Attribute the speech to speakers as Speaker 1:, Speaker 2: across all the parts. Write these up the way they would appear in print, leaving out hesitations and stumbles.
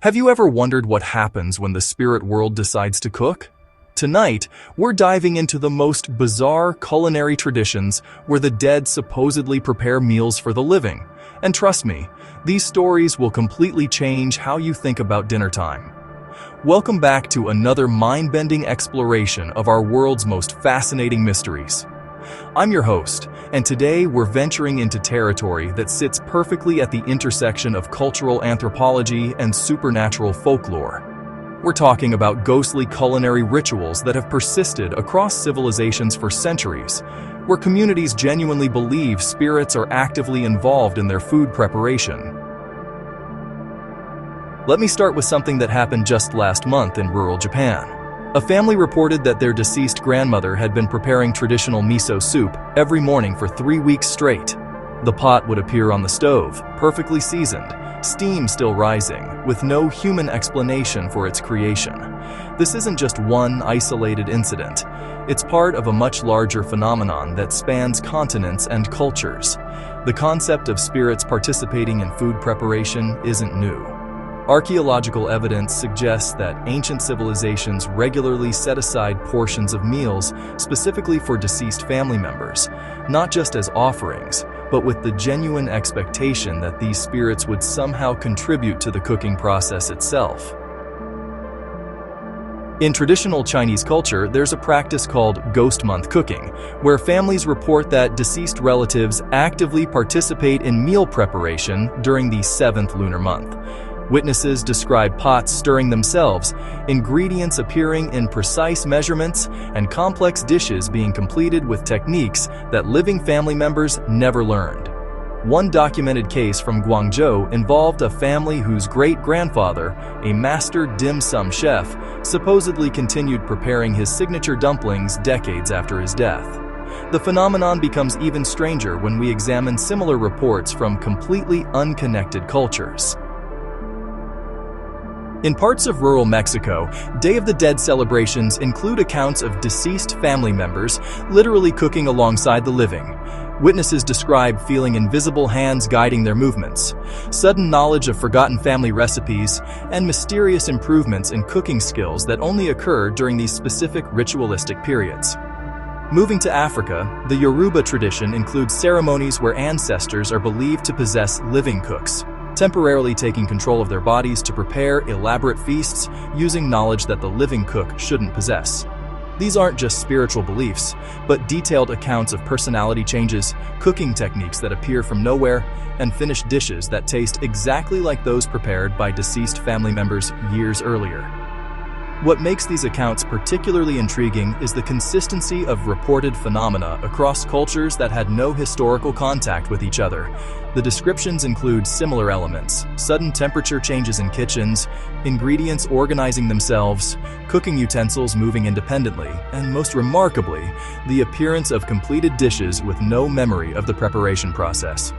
Speaker 1: Have you ever wondered what happens when the spirit world decides to cook? Tonight, we're diving into the most bizarre culinary traditions where the dead supposedly prepare meals for the living. And trust me, these stories will completely change how you think about dinner time. Welcome back to another mind-bending exploration of our world's most fascinating mysteries. I'm your host, and today we're venturing into territory that sits perfectly at the intersection of cultural anthropology and supernatural folklore. We're talking about ghostly culinary rituals that have persisted across civilizations for centuries, where communities genuinely believe spirits are actively involved in their food preparation. Let me start with something that happened just last month in rural Japan. A family reported that their deceased grandmother had been preparing traditional miso soup every morning for 3 weeks straight. The pot would appear on the stove, perfectly seasoned, steam still rising, with no human explanation for its creation. This isn't just one isolated incident. It's part of a much larger phenomenon that spans continents and cultures. The concept of spirits participating in food preparation isn't new. Archaeological evidence suggests that ancient civilizations regularly set aside portions of meals specifically for deceased family members, not just as offerings, but with the genuine expectation that these spirits would somehow contribute to the cooking process itself. In traditional Chinese culture, there's a practice called ghost month cooking, where families report that deceased relatives actively participate in meal preparation during the 7th lunar month. Witnesses describe pots stirring themselves, ingredients appearing in precise measurements, and complex dishes being completed with techniques that living family members never learned. One documented case from Guangzhou involved a family whose great-grandfather, a master dim sum chef, supposedly continued preparing his signature dumplings decades after his death. The phenomenon becomes even stranger when we examine similar reports from completely unconnected cultures. In parts of rural Mexico, Day of the Dead celebrations include accounts of deceased family members literally cooking alongside the living. Witnesses describe feeling invisible hands guiding their movements, sudden knowledge of forgotten family recipes, and mysterious improvements in cooking skills that only occur during these specific ritualistic periods. Moving to Africa, the Yoruba tradition includes ceremonies where ancestors are believed to possess living cooks, temporarily taking control of their bodies to prepare elaborate feasts using knowledge that the living cook shouldn't possess. These aren't just spiritual beliefs, but detailed accounts of personality changes, cooking techniques that appear from nowhere, and finished dishes that taste exactly like those prepared by deceased family members years earlier. What makes these accounts particularly intriguing is the consistency of reported phenomena across cultures that had no historical contact with each other. The descriptions include similar elements: sudden temperature changes in kitchens, ingredients organizing themselves, cooking utensils moving independently, and most remarkably, the appearance of completed dishes with no memory of the preparation process.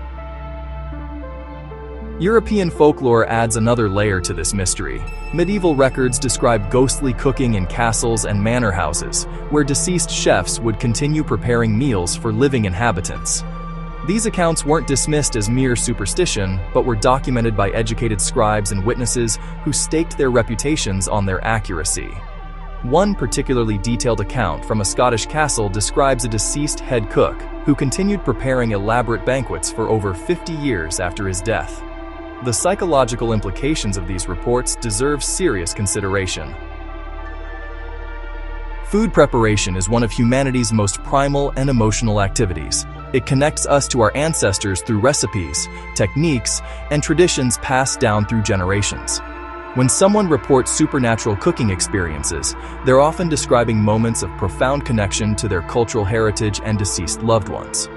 Speaker 1: European folklore adds another layer to this mystery. Medieval records describe ghostly cooking in castles and manor houses, where deceased chefs would continue preparing meals for living inhabitants. These accounts weren't dismissed as mere superstition, but were documented by educated scribes and witnesses who staked their reputations on their accuracy. One particularly detailed account from a Scottish castle describes a deceased head cook who continued preparing elaborate banquets for over 50 years after his death. The psychological implications of these reports deserve serious consideration. Food preparation is one of humanity's most primal and emotional activities. It connects us to our ancestors through recipes, techniques, and traditions passed down through generations. When someone reports supernatural cooking experiences, they're often describing moments of profound connection to their cultural heritage and deceased loved ones.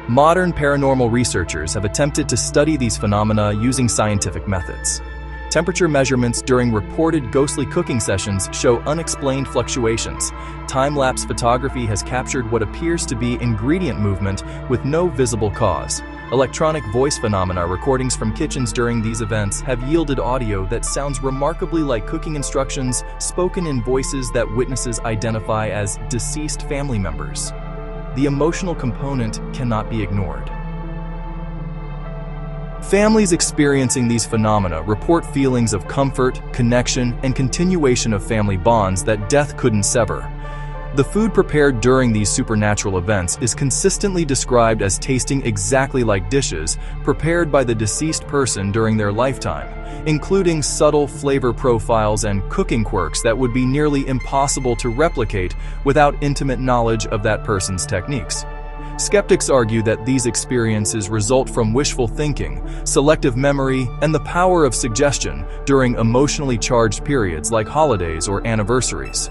Speaker 1: Modern paranormal researchers have attempted to study these phenomena using scientific methods. Temperature measurements during reported ghostly cooking sessions show unexplained fluctuations. Time-lapse photography has captured what appears to be ingredient movement with no visible cause. Electronic voice phenomena recordings from kitchens during these events have yielded audio that sounds remarkably like cooking instructions spoken in voices that witnesses identify as deceased family members. The emotional component cannot be ignored. Families experiencing these phenomena report feelings of comfort, connection, and continuation of family bonds that death couldn't sever. The food prepared during these supernatural events is consistently described as tasting exactly like dishes prepared by the deceased person during their lifetime, including subtle flavor profiles and cooking quirks that would be nearly impossible to replicate without intimate knowledge of that person's techniques. Skeptics argue that these experiences result from wishful thinking, selective memory, and the power of suggestion during emotionally charged periods like holidays or anniversaries.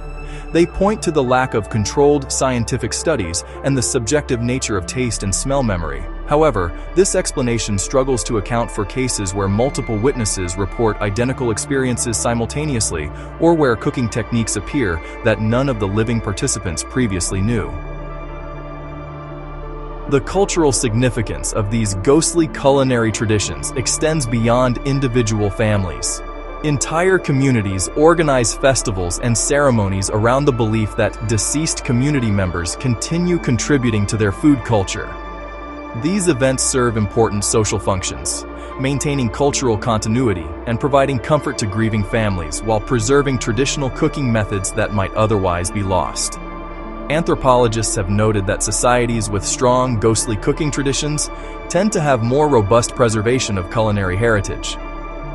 Speaker 1: They point to the lack of controlled scientific studies and the subjective nature of taste and smell memory. However, this explanation struggles to account for cases where multiple witnesses report identical experiences simultaneously or where cooking techniques appear that none of the living participants previously knew. The cultural significance of these ghostly culinary traditions extends beyond individual families. Entire communities organize festivals and ceremonies around the belief that deceased community members continue contributing to their food culture. These events serve important social functions, maintaining cultural continuity and providing comfort to grieving families while preserving traditional cooking methods that might otherwise be lost. Anthropologists have noted that societies with strong, ghostly cooking traditions tend to have more robust preservation of culinary heritage.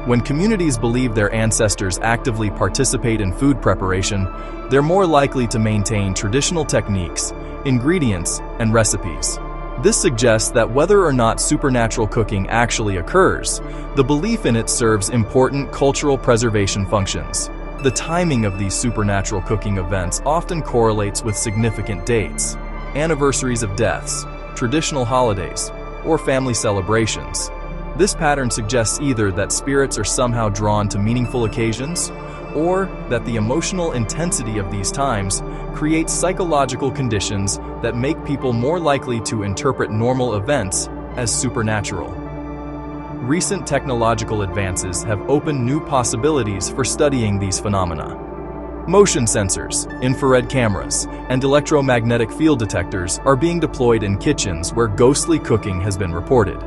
Speaker 1: When communities believe their ancestors actively participate in food preparation, they're more likely to maintain traditional techniques, ingredients, and recipes. This suggests that whether or not supernatural cooking actually occurs, the belief in it serves important cultural preservation functions. The timing of these supernatural cooking events often correlates with significant dates, anniversaries of deaths, traditional holidays, or family celebrations. This pattern suggests either that spirits are somehow drawn to meaningful occasions, or that the emotional intensity of these times creates psychological conditions that make people more likely to interpret normal events as supernatural. Recent technological advances have opened new possibilities for studying these phenomena. Motion sensors, infrared cameras, and electromagnetic field detectors are being deployed in kitchens where ghostly cooking has been reported.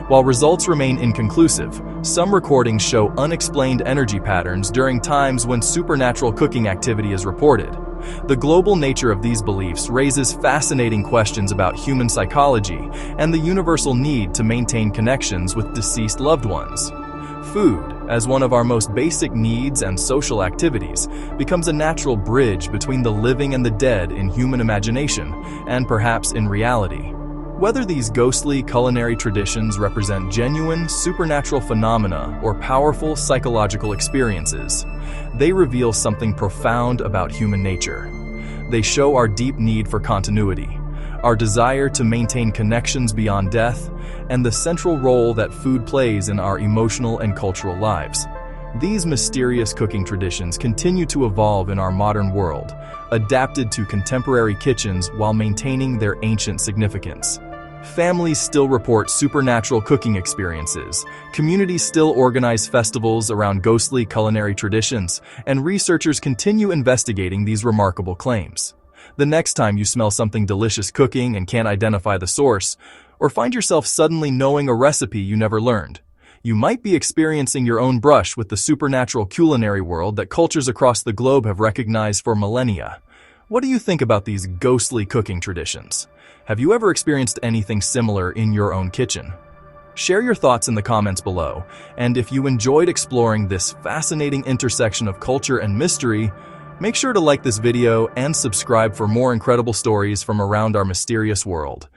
Speaker 1: While results remain inconclusive, some recordings show unexplained energy patterns during times when supernatural cooking activity is reported. The global nature of these beliefs raises fascinating questions about human psychology and the universal need to maintain connections with deceased loved ones. Food, as one of our most basic needs and social activities, becomes a natural bridge between the living and the dead in human imagination and perhaps in reality. Whether these ghostly culinary traditions represent genuine supernatural phenomena or powerful psychological experiences, they reveal something profound about human nature. They show our deep need for continuity, our desire to maintain connections beyond death, and the central role that food plays in our emotional and cultural lives. These mysterious cooking traditions continue to evolve in our modern world, adapted to contemporary kitchens while maintaining their ancient significance. Families still report supernatural cooking experiences, communities still organize festivals around ghostly culinary traditions, and researchers continue investigating these remarkable claims. The next time you smell something delicious cooking and can't identify the source, or find yourself suddenly knowing a recipe you never learned, you might be experiencing your own brush with the supernatural culinary world that cultures across the globe have recognized for millennia. What do you think about these ghostly cooking traditions? Have you ever experienced anything similar in your own kitchen? Share your thoughts in the comments below, and if you enjoyed exploring this fascinating intersection of culture and mystery, make sure to like this video and subscribe for more incredible stories from around our mysterious world.